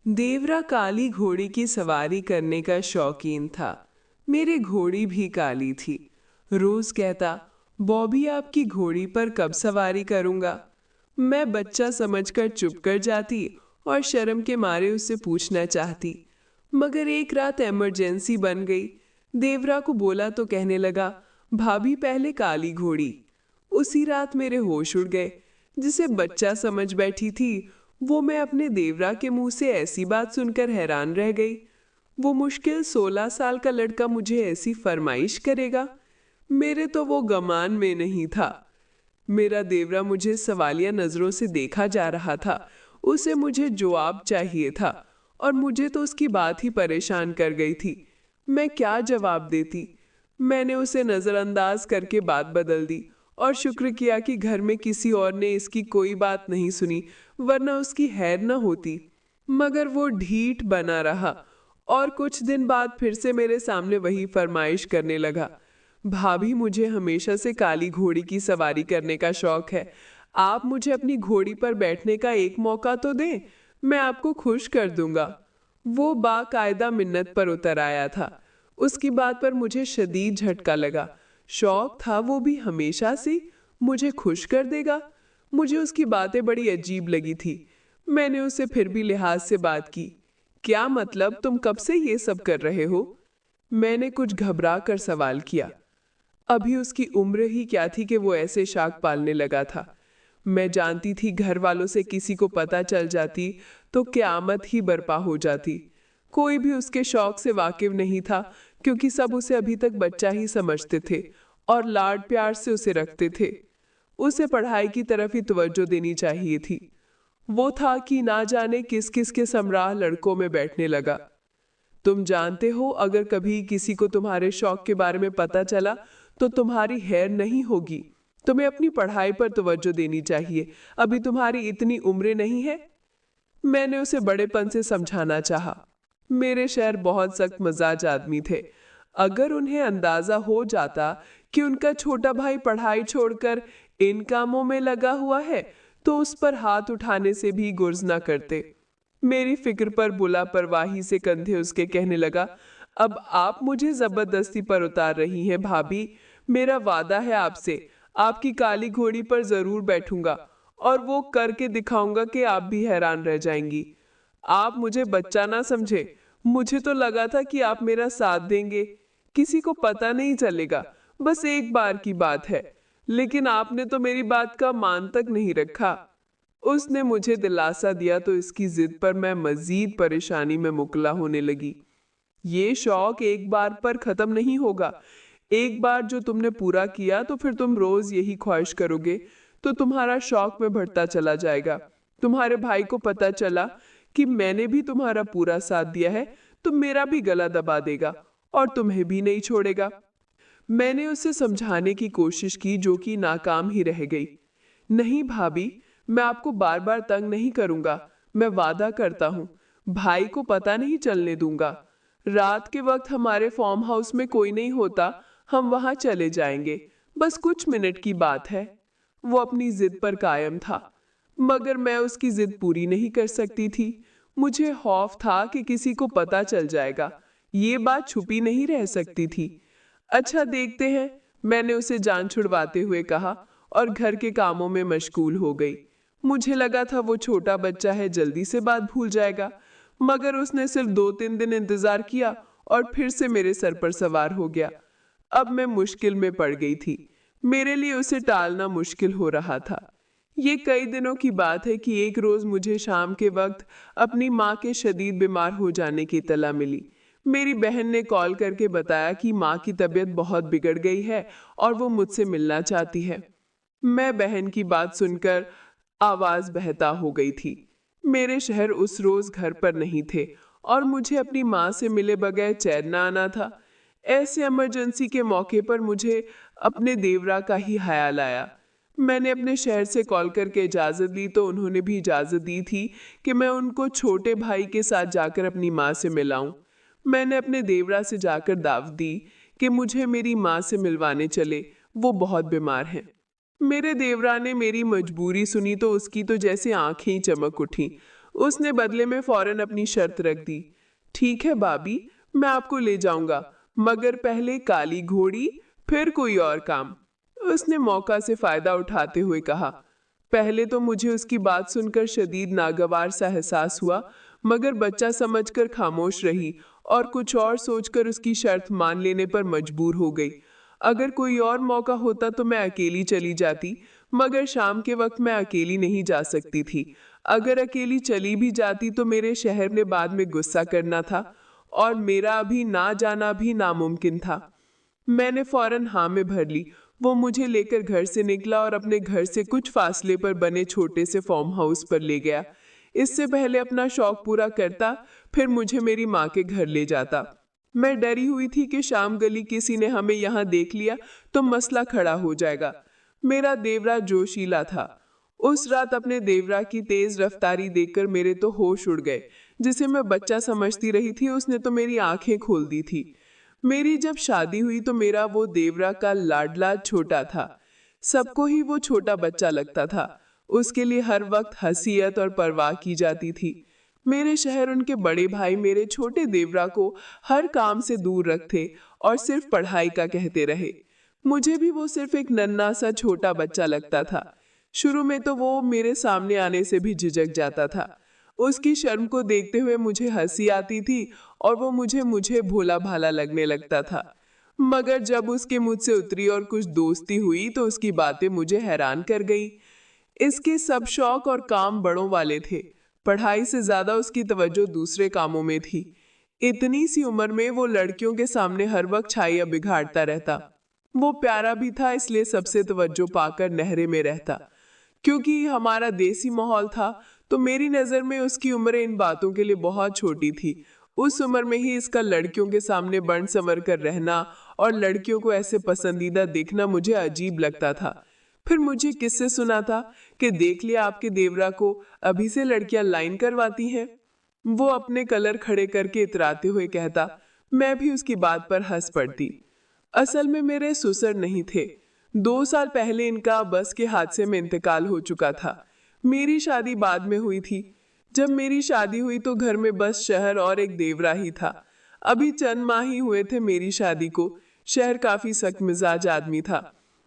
देवरा काली घोड़ी की सवारी करने का शौकीन था। मेरी घोड़ी भी काली थी। रोज कहता, बॉबी आपकी घोड़ी पर कब सवारी करूंगा। मैं बच्चा समझकर चुप कर जाती और शर्म के मारे उससे पूछना चाहती, मगर एक रात इमरजेंसी बन गई। देवरा को बोला तो कहने लगा, भाभी पहले काली घोड़ी। उसी रात मेरे होश उड़ गए। जिसे बच्चा समझ बैठी थी, वो मैं अपने देवरा के मुंह से ऐसी बात सुनकर हैरान रह गई। वो मुश्किल 16 साल का लड़का मुझे ऐसी फरमाइश करेगा, मेरे तो वो गमान में नहीं था। मेरा देवरा मुझे सवालिया नजरों से देखा जा रहा था। उसे मुझे जवाब चाहिए था और मुझे तो उसकी बात ही परेशान कर गई थी। मैं क्या जवाब देती। मैंने उसे नजरअंदाज करके बात बदल दी और शुक्र किया कि घर में किसी और ने इसकी कोई बात नहीं सुनी, वरना उसकी हैर न होती। मगर वो ढीठ बना रहा और कुछ दिन बाद फिर से मेरे सामने वही फरमाइश करने लगा। भाभी, मुझे हमेशा से काली घोड़ी की सवारी करने का शौक है। आप मुझे अपनी घोड़ी पर बैठने का एक मौका तो दें, मैं आपको खुश कर दूंगा। वो बाकायदा मिन्नत पर उतर आया था। उसकी बात पर मुझे शदीद झटका लगा। शौक था वो भी हमेशा से, मुझे खुश कर देगा। मुझे उसकी बातें बड़ी अजीब लगी थी। मैंने उससे फिर भी लिहाज से बात की। क्या मतलब, तुम कब से ये सब कर रहे हो? मैंने कुछ घबरा कर सवाल किया। अभी उसकी उम्र ही क्या थी कि वो ऐसे शाख पालने लगा था। मैं जानती थी घर वालों से किसी को पता चल जाती तो क़यामत ही बर्पा हो जाती। कोई भी उसके शौक से वाकिफ नहीं था, क्योंकि सब उसे अभी तक बच्चा ही समझते थे और लाड प्यार से उसे रखते थे। उसे पढ़ाई की तरफ ही तवज्जो देनी चाहिए थी। वो था कि ना जाने किस किस के समराह लड़कों में बैठने लगा। तुम जानते हो, अगर कभी किसी को तुम्हारे शौक के बारे में पता चला तो तुम्हारी हैर नहीं होगी। तुम्हें अपनी पढ़ाई पर तवज्जो देनी चाहिए, अभी तुम्हारी इतनी उम्र नहीं है। मैंने उसे बड़ेपन से समझाना चाहा। मेरे शहर बहुत सख्त मजाज आदमी थे। अगर उन्हें अंदाजा हो जाता कि उनका छोटा भाई पढ़ाई छोड़कर इन कामों में लगा हुआ है, तो उस पर हाथ उठाने से भी गुर्ज न करते। मेरी फिक्र पर बुला परवाही से कंधे उसके कहने लगा, अब आप मुझे जबरदस्ती पर उतार रही हैं भाभी। मेरा वादा है आपसे, आपकी काली घोड़ी पर जरूर बैठूंगा और वो करके दिखाऊंगा कि आप भी हैरान रह जाएंगी। आप मुझे बच्चा ना समझे। मुझे तो लगा था कि आप मेरा साथ देंगे, किसी को पता नहीं चलेगा, बस एक बार की बात है। लेकिन आपने तो मेरी बात का मान तक नहीं रखा। उसने मुझे दिलासा दिया तो इसकी जिद पर मैं मजीद परेशानी में मुबतला होने लगी। ये शौक एक बार पर खत्म नहीं होगा। एक बार जो तुमने पूरा किया तो फिर तुम रोज यही ख्वाहिश करोगे, तो तुम्हारा शौक में बढ़ता चला जाएगा। तुम्हारे भाई को पता चला कि मैंने भी तुम्हारा पूरा साथ दिया है तो मेरा भी गला दबा देगा और तुम्हें भी नहीं छोड़ेगा। मैंने उसे समझाने की कोशिश की, जो कि नाकाम ही रह गई। नहीं भाभी, मैं आपको बार बार तंग नहीं करूंगा। मैं वादा करता हूँ, भाई को पता नहीं चलने दूंगा। रात के वक्त हमारे फार्म हाउस में कोई नहीं होता, हम वहां चले जाएंगे। बस कुछ मिनट की बात है। वो अपनी जिद पर कायम था, मगर मैं उसकी जिद पूरी नहीं कर सकती थी। मुझे खौफ था कि किसी को पता चल जाएगा। ये बात छुपी नहीं रह सकती थी। अच्छा देखते हैं, मैंने उसे जान छुड़वाते हुए कहा और घर के कामों में मशगूल हो गई। मुझे लगा था वो छोटा बच्चा है, जल्दी से बात भूल जाएगा, मगर उसने सिर्फ 2-3 दिन इंतजार किया और फिर से मेरे सर पर सवार हो गया। अब मैं मुश्किल में पड़ गई थी। मेरे लिए उसे टालना मुश्किल हो रहा था। ये कई दिनों की बात है कि एक रोज मुझे शाम के वक्त अपनी माँ के शदीद बीमार हो जाने की इत्तला मिली। मेरी बहन ने कॉल करके बताया कि माँ की तबीयत बहुत बिगड़ गई है और वो मुझसे मिलना चाहती है। मैं बहन की बात सुनकर आवाज बहता हो गई थी। मेरे शहर उस रोज घर पर नहीं थे और मुझे अपनी माँ से मिले बगैर चैन न आना था। ऐसे इमरजेंसी के मौके पर मुझे अपने देवरा का ही ख्याल आया। मैंने अपने शहर से कॉल करके इजाज़त ली तो उन्होंने भी इजाज़त दी थी कि मैं उनको छोटे भाई के साथ जाकर अपनी माँ से मिलाऊं। मैंने अपने देवरा से जाकर दावत दी कि मुझे मेरी माँ से मिलवाने चले, वो बहुत बीमार हैं। मेरे देवरा ने मेरी मजबूरी सुनी तो उसकी तो जैसे आंखें ही चमक उठी। उसने बदले में फौरन अपनी शर्त रख दी। ठीक है भाभी, मैं आपको ले जाऊंगा, मगर पहले काली घोड़ी, फिर कोई और काम। उसने मौका से फायदा उठाते हुए कहा। पहले तो मुझे उसकी बात सुनकर शदीद नागवार सा एहसास हुआ, मगर बच्चा समझकर खामोश रही और कुछ और सोचकर उसकी शर्त मान लेने पर मजबूर हो गई। अगर कोई और मौका होता तो मैं अकेली चली जाती, मगर शाम के वक्त मैं अकेली नहीं जा सकती थी। अगर अकेली चली भी जाती तो मेरे शहर ने बाद में गुस्सा करना था और मेरा अभी ना जाना भी नामुमकिन था। मैंने फौरन हाँ में भर ली। वो मुझे लेकर घर से निकला और अपने घर से कुछ फासले पर बने छोटे से फार्म हाउस पर ले गया। इससे पहले अपना शौक पूरा करता, फिर मुझे मेरी माँ के घर ले जाता। मैं डरी हुई थी कि शाम गली किसी ने हमें यहाँ देख लिया तो मसला खड़ा हो जाएगा। मेरा देवरा जोशीला था। उस रात अपने देवरा की तेज रफ्तारी देखकर मेरे तो होश उड़ गए। जिसे मैं बच्चा समझती रही थी, उसने तो मेरी आंखें खोल दी थी। मेरी जब शादी हुई तो मेरा वो देवरा का लाडला छोटा था। सबको ही वो छोटा बच्चा लगता था। उसके लिए हर वक्त हसीयत और परवाह की जाती थी। मेरे शहर उनके बड़े भाई मेरे छोटे देवरा को हर काम से दूर रखते और सिर्फ पढ़ाई का कहते रहे। मुझे भी वो सिर्फ एक नन्हा सा छोटा बच्चा लगता था। शुरू में तो वो मेरे सामने आने से भी झिझक जाता था। उसकी शर्म को देखते हुए मुझे हंसी आती थी और वो मुझे मुझे भोला भाला लगने लगता था। मगर जब उसके मुझसे उतरी और कुछ दोस्ती हुई तो उसकी बातें मुझे हैरान कर गई। इसके सब शौक और काम बड़ों वाले थे। पढ़ाई से ज्यादा उसकी तवज्जो दूसरे कामों में थी। इतनी सी उम्र में वो लड़कियों के सामने हर वक्त छाइयाँ बिगाड़ता रहता। वो प्यारा भी था, इसलिए सबसे तवज्जो पाकर नहरे में रहता। क्योंकि हमारा देसी माहौल था तो मेरी नजर में उसकी उम्र इन बातों के लिए बहुत छोटी थी। उस उम्र में ही इसका लड़कियों के सामने बन संवर कर रहना और लड़कियों को ऐसे पसंदीदा देखना मुझे अजीब लगता था। फिर मुझे किससे सुना था कि देख लिया आपके देवरा को, अभी से लड़कियां लाइन करवाती हैं। वो अपने कलर खड़े करके इतराते हुए कहता। मैं भी उसकी बात पर हंस पड़ती। असल में मेरे ससुर नहीं थे। 2 साल पहले इनका बस के हादसे में इंतकाल हो चुका था। मेरी शादी बाद में हुई थी। जब मेरी शादी हुई तो घर में बस शहर और एक देवरा ही था। अभी चंद माह ही हुए थे मेरी शादी को। शहर काफी सख्त मिजाज आदमी था।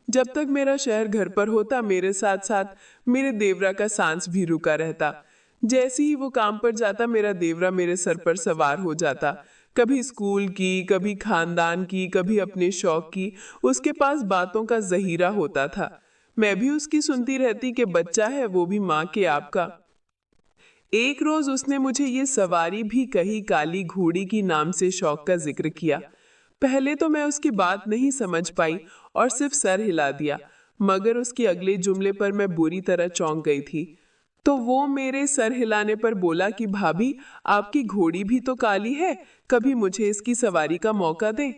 जब तक मेरा शहर घर पर होता, मेरे साथ साथ मेरे देवरा का सांस भी रुका रहता। जैसे ही वो काम पर जाता, मेरा देवरा मेरे सर पर सवार हो जाता। कभी स्कूल की, कभी खानदान की, कभी अपने शौक की। उसके पास बातों का जहीरा होता था। मैं भी उसकी सुनती रहती कि बच्चा है, वो भी माँ के आपका। एक रोज उसने मुझे ये सवारी भी कही, काली घोड़ी की नाम से शौक का जिक्र किया। पहले तो मैं उसकी बात नहीं समझ पाई और सिर्फ सर हिला दिया, मगर उसके अगले जुमले पर मैं बुरी तरह चौंक गई थी। तो वो मेरे सर हिलाने पर बोला कि भाभी, आपकी घोड़ी भी तो काली है, कभी मुझे इसकी सवारी का मौका दें।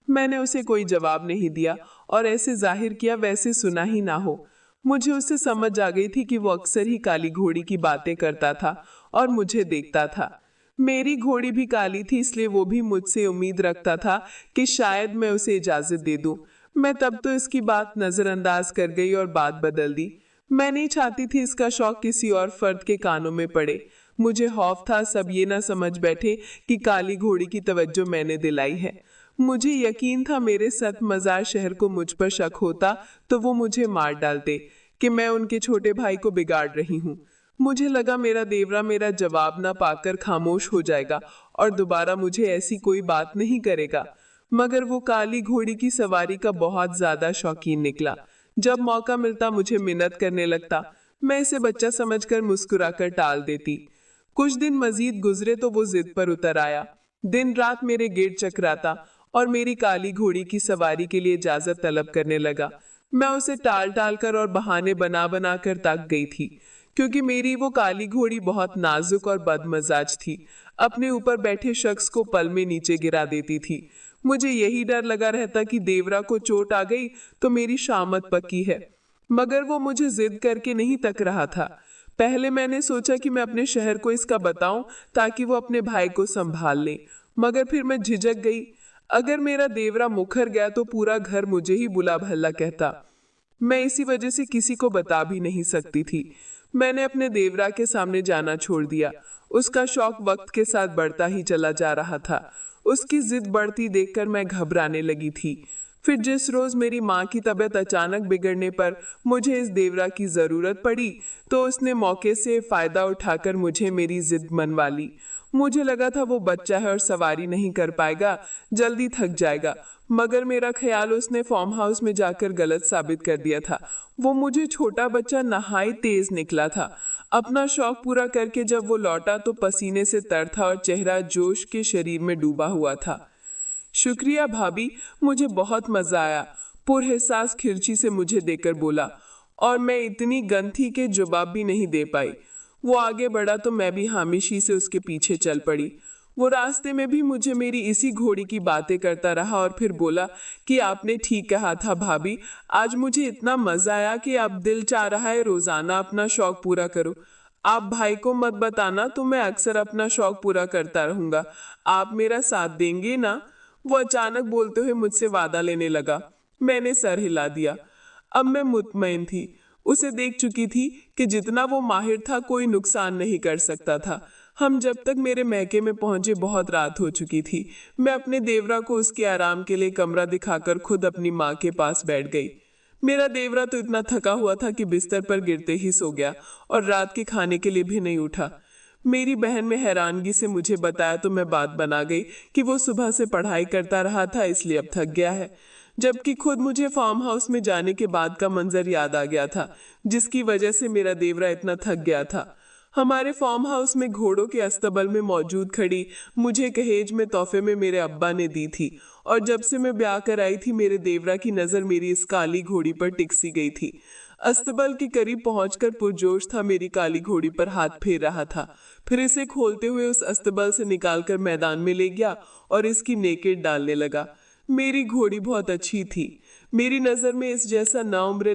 मैंने उसे कोई जवाब नहीं दिया और ऐसे जाहिर किया वैसे सुना ही ना हो। मुझे उससे समझ आ गई थी कि वो अक्सर ही काली घोड़ी की बातें करता था और मुझे देखता था। मेरी घोड़ी भी काली थी, इसलिए वो भी मुझसे उम्मीद रखता था कि शायद मैं उसे इजाजत दे दूं। मैं तब तो इसकी बात नजरअंदाज कर गई और बात बदल दी। मैं नहीं चाहती थी इसका शौक किसी और फर्द के कानों में पड़े। मुझे खौफ था सब ये ना समझ बैठे कि काली घोड़ी की तवज्जो मैंने दिलाई है। मुझे यकीन था मेरे सत मजार शहर को मुझ पर शक होता तो वो मुझे मार डालते कि मैं उनके छोटे भाई को बिगाड़ रही हूँ। मुझे लगा मेरा देवरा मेरा जवाब ना पाकर खामोश हो जाएगा और दोबारा मुझे ऐसी कोई बात नहीं करेगा। मगर वो काली घोड़ी की सवारी का बहुत ज्यादा शौकीन निकला। जब मौका मिलता मुझे मिन्नत करने लगता। मैं इसे बच्चा समझकर मुस्कुराकर टाल देती। कुछ दिन मजीद गुजरे तो वो जिद पर उतर आया। दिन रात मेरे गेट चकराता और मेरी काली घोड़ी की सवारी के लिए इजाजत तलब करने लगा। मैं उसे टाल टाल कर और बहाने बना बना कर तक गई थी, क्योंकि मेरी वो काली घोड़ी बहुत नाजुक और बदमजाज थी। अपने ऊपर बैठे शख्स को पल में नीचे गिरा देती थी। मुझे यही डर लगा रहता कि देवरा को चोट आ गई तो मेरी शामत पक्की है। मगर वो मुझे जिद करके नहीं तक रहा था। पहले मैंने सोचा कि मैं अपने शहर को इसका बताऊं ताकि वो अपने भाई को संभाल ले, मगर फिर मैं झिझक गई। अगर मेरा देवरा मुखर गया तो पूरा घर मुझे ही बुला भला कहता। मैं इसी वजह से किसी को बता भी नहीं सकती थी। मैंने अपने देवरा के सामने जाना छोड़ दिया। उसका शौक वक्त के साथ बढ़ता ही चला जा रहा था। उसकी जिद बढ़ती देखकर मैं घबराने लगी थी। फिर जिस रोज मेरी माँ की तबीयत अचानक बिगड़ने पर मुझे इस देवरा की जरूरत पड़ी, तो उसने मौके से फायदा उठाकर मुझे मेरी जिद मनवा ली। मुझे लगा था वो बच्चा है और सवारी नहीं कर पाएगा, जल्दी थक जाएगा, मगर मेरा ख्याल उसने फार्म हाउस में जाकर गलत साबित कर दिया था। वो मुझे छोटा बच्चा नहाई तेज निकला था। अपना शौक पूरा करके जब वो लौटा तो पसीने से तर था और चेहरा जोश के शरीर में डूबा हुआ था। शुक्रिया भाभी, मुझे बहुत मजा आया, पुरहसास खिरची से मुझे देकर बोला, और मैं इतनी गन थी कि जवाब भी नहीं दे पाई। वो आगे बढ़ा तो मैं भी खामोशी से उसके पीछे चल पड़ी। वो रास्ते में भी मुझे मेरी इसी घोड़ी की बातें करता रहा और फिर बोला कि आपने ठीक कहा था भाभी, आज मुझे इतना मजा आया कि अब दिल चाह रहा है रोजाना अपना शौक पूरा करो। आप भाई को मत बताना, तो मैं अक्सर अपना शौक पूरा करता रहूंगा। आप मेरा साथ देंगे ना? वो अचानक बोलते हुए मुझसे वादा लेने लगा। मैंने सर हिला दिया। अब मैं मुतमईन थी। उसे देख चुकी थी कि जितना वो माहिर था कोई नुकसान नहीं कर सकता था। हम जब तक मेरे महके में पहुंचे बहुत रात हो चुकी थी। मैं अपने देवरा को उसके आराम के लिए कमरा दिखाकर खुद अपनी माँ के पास बैठ गई। मेरा देवरा तो इतना थका हुआ था कि बिस्तर पर गिरते ही सो गया और रात के खाने के लिए भी नहीं उठा। मेरी बहन ने हैरानगी से मुझे बताया तो मैं बात बना गई कि वो सुबह से पढ़ाई करता रहा था, इसलिए अब थक गया है। जबकि खुद मुझे फार्म हाउस में जाने के बाद का मंजर याद आ गया था, जिसकी वजह से मेरा देवरा इतना थक गया था। हमारे फार्म हाउस में घोड़ों के अस्तबल में मौजूद खड़ी मुझे कहेज में तोहफे में मेरे अब्बा ने दी थी, और जब से मैं ब्याह कर आई थी मेरे देवरा की नजर मेरी इस काली घोड़ी पर टिक सी गई थी। अस्तबल के करीब पहुंचकर पुरजोश था मेरी काली घोड़ी पर हाथ फेर रहा था। फिर इसे खोलते हुए उस अस्तबल से निकालकर मैदान में ले गया और इसकी नेकेड डालने लगा। मेरी घोड़ी बहुत अच्छी थी। मेरी नजर में इस जैसा नाउम्र